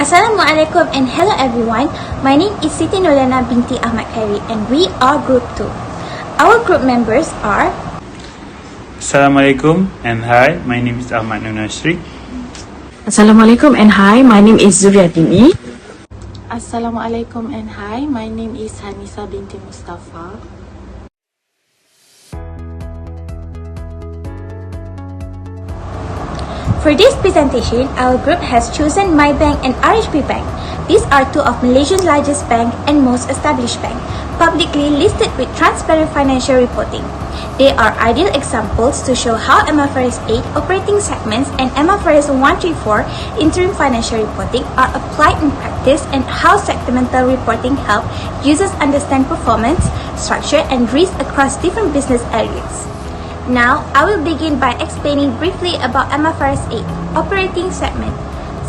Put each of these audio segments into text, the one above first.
Assalamualaikum and hello everyone. My name is Siti Nolana binti Ahmad Khairi and we are Group 2. Our group members are Assalamualaikum and hi, my name is Ahmad Nunashri. Assalamualaikum and hi, my name is Zuriatini. Assalamualaikum and hi, my name is Hanisa binti Mustafa. For this presentation, our group has chosen My Bank and RHB Bank. These are two of Malaysia's largest bank and most established bank, publicly listed with transparent financial reporting. They are ideal examples to show how MFRS 8 operating segments and MFRS 134 interim financial reporting are applied in practice and how segmental reporting help users understand performance, structure and risk across different business areas. Now, I will begin by explaining briefly about MFRS 8 operating segment.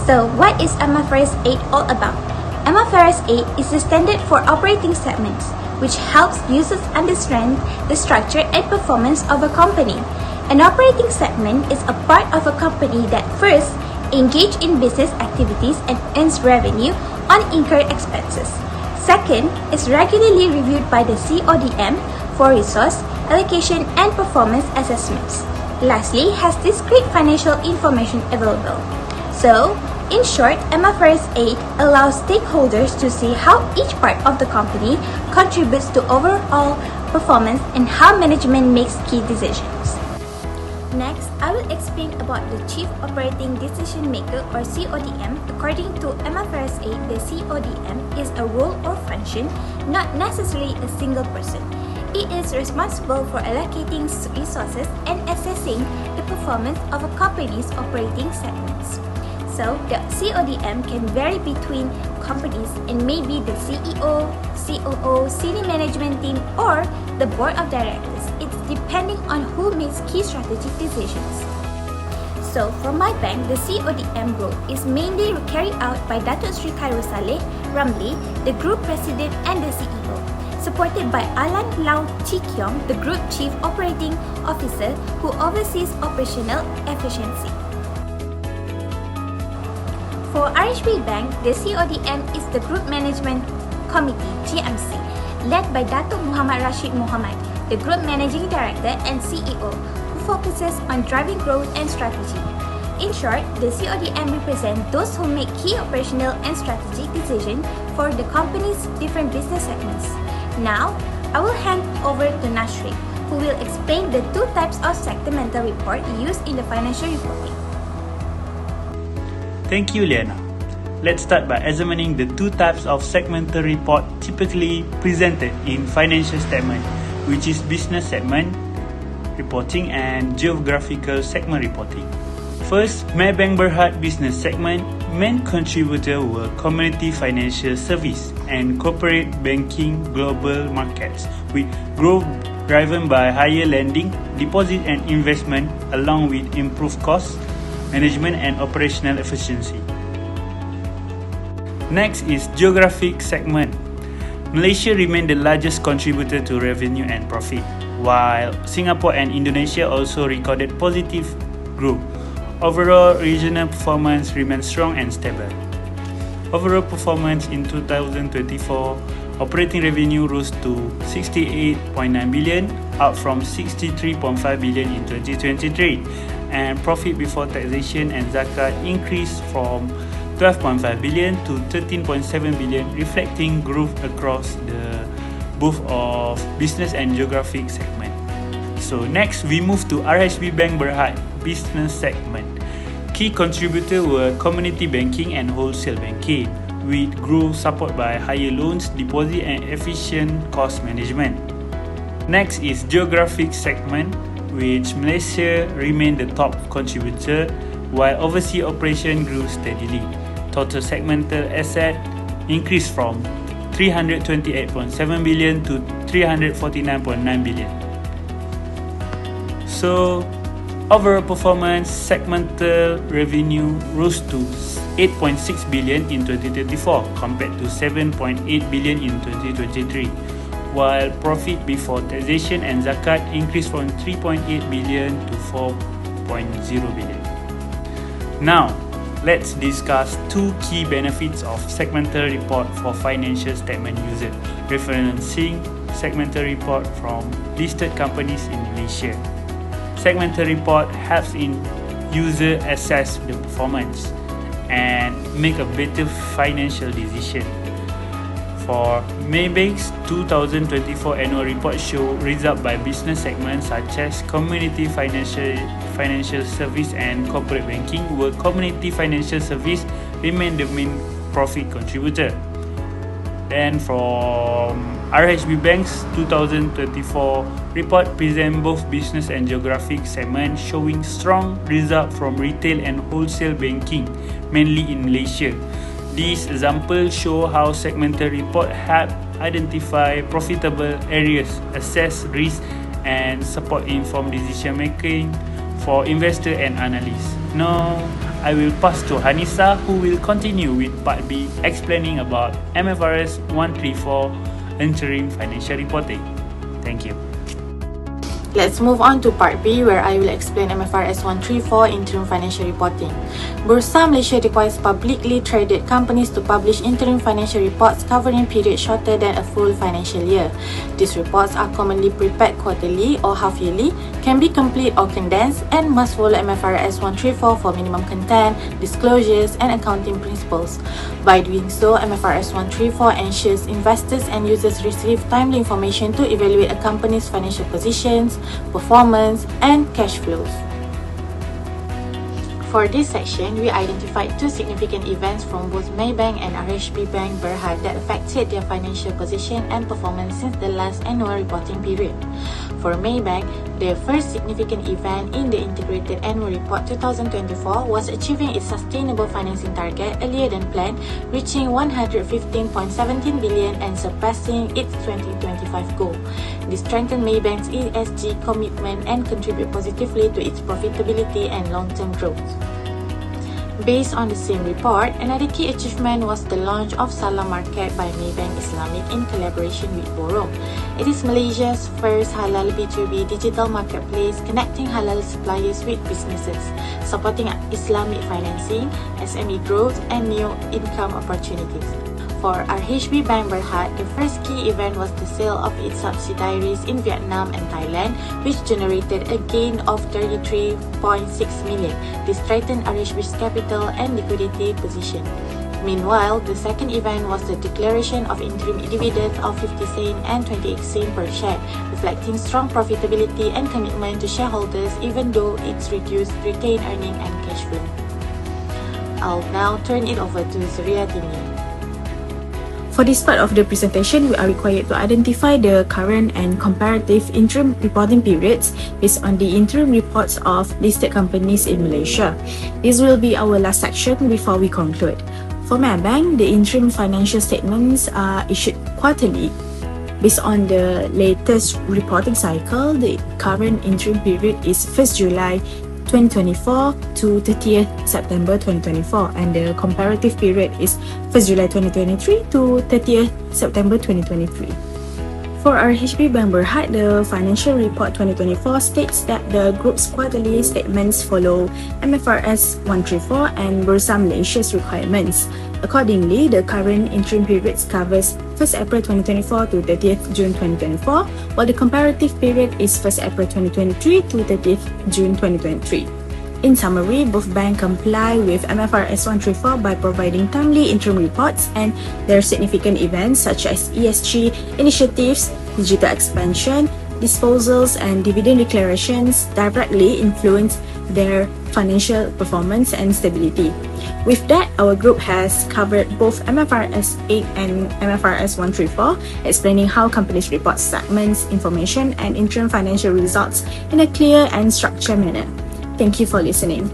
So, what is MFRS 8 all about? MFRS 8 is the standard for operating segments, which helps users understand the structure and performance of a company. An operating segment is a part of a company that first engages in business activities and earns revenue on incurred expenses. Second, is regularly reviewed by the CODM for resource allocation and performance assessments. Lastly, has discrete financial information available. So, in short, MFRS 8 allows stakeholders to see how each part of the company contributes to overall performance and how management makes key decisions. Next, I will explain about the Chief Operating Decision Maker or CODM. According to MFRS 8, the CODM is a role or function, not necessarily a single person. It is responsible for allocating resources and assessing the performance of a company's operating segments. So, the CODM can vary between companies and may be the CEO, COO, senior management team, or the board of directors. It's depending on who makes key strategic decisions. So, for my bank, the CODM role is mainly carried out by Datuk Sri Khairul Saleh Ramli, the group president and the CEO, supported by Alan Lau Chi Kiong, the Group Chief Operating Officer who oversees operational efficiency. For RHB Bank, the CODM is the Group Management Committee, GMC, led by Datuk Muhammad Rashid Muhammad, the Group Managing Director and CEO, who focuses on driving growth and strategy. In short, the CODM represents those who make key operational and strategic decisions for the company's different business segments. Now, I will hand over to Nashri, who will explain the two types of segmental report used in the financial reporting. Thank you, Liana. Let's start by examining the two types of segmental report typically presented in financial statement, which is business segment reporting and geographical segment reporting. First, Maybank Berhad business segment main contributor were community financial service and corporate banking global markets, with growth driven by higher lending, deposit and investment along with improved cost management and operational efficiency. Next is geographic segment. Malaysia remained the largest contributor to revenue and profit, while Singapore and Indonesia also recorded positive growth. Overall, regional performance remained strong and stable. Overall performance in 2024, operating revenue rose to 68.9 billion, up from 63.5 billion in 2023, and profit before taxation and zakat increased from 12.5 billion to 13.7 billion, reflecting growth across the both of business and geographic segment. So next, we move to RHB Bank Berhad business segment. Key contributors were community banking and wholesale banking, with growth supported by higher loans, deposit and efficient cost management. Next is geographic segment, which Malaysia remained the top contributor, while overseas operation grew steadily. Total segmental asset increased from 328.7 billion to 349.9 billion. So, overall performance, segmental revenue rose to 8.6 billion in 2024 compared to 7.8 billion in 2023, while profit before taxation and zakat increased from 3.8 billion to 4.0 billion. Now, let's discuss two key benefits of segmental report for financial statement users, referencing segmental report from listed companies in Malaysia. Segmental report helps in user assess the performance and make a better financial decision. For Maybank's 2024 annual report show results by business segments such as community financial service and corporate banking, where community financial service remain the main profit contributor. Then from RHB Bank's 2024 report present both business and geographic segments showing strong results from retail and wholesale banking, mainly in Malaysia. These examples show how segmental report help identify profitable areas, assess risk, and support informed decision making for investor and analysts. Now, I will pass to Hanisa, who will continue with Part B, explaining about MFRS 134 interim financial reporting. Thank you. Let's move on to Part B, where I will explain MFRS 134 interim financial reporting. Bursa Malaysia requires publicly traded companies to publish interim financial reports covering periods shorter than a full financial year. These reports are commonly prepared quarterly or half-yearly, can be complete or condensed, and must follow MFRS 134 for minimum content, disclosures, and accounting principles. By doing so, MFRS 134 ensures investors and users receive timely information to evaluate a company's financial positions, performance, and cash flows. For this section, we identified two significant events from both Maybank and RHB Bank Berhad that affected their financial position and performance since the last annual reporting period. For Maybank, the first significant event in the Integrated Annual Report 2024 was achieving its sustainable financing target earlier than planned, reaching 115.17 billion and surpassing its 2025 goal. This strengthened Maybank's ESG commitment and contribute positively to its profitability and long-term growth. Based on the same report, another key achievement was the launch of Salam Market by Maybank Islamic in collaboration with Borong. It is Malaysia's first halal B2B digital marketplace connecting halal suppliers with businesses, supporting Islamic financing, SME growth, and new income opportunities. For RHB Bank Berhad, the first key event was the sale of its subsidiaries in Vietnam and Thailand, which generated a gain of 33.6 million. This strengthened RHB's capital and liquidity position. Meanwhile, the second event was the declaration of interim dividends of 50 sen and 28 sen per share, reflecting strong profitability and commitment to shareholders even though it's reduced retained earning and cash flow. I'll now turn it over to Zuriatini. For this part of the presentation, we are required to identify the current and comparative interim reporting periods based on the interim reports of listed companies in Malaysia. This will be our last section before we conclude. For Maybank, the interim financial statements are issued quarterly. Based on the latest reporting cycle, the current interim period is 1st July 2024 to 30th September 2024, and the comparative period is 1st July 2023 to 30th September 2023. For RHB Bank Berhad, the financial report 2024 states that the group's quarterly statements follow MFRS 134 and Bursa Malaysia's requirements. Accordingly, the current interim periods covers 1st April 2024 to 30th June 2024, while the comparative period is 1st April 2023 to 30th June 2023. In summary, both banks comply with MFRS 134 by providing timely interim reports, and their significant events such as ESG initiatives, digital expansion, disposals, and dividend declarations directly influence their financial performance and stability. With that, our group has covered both MFRS 8 and MFRS 134, explaining how companies report segments, information, and interim financial results in a clear and structured manner. Thank you for listening.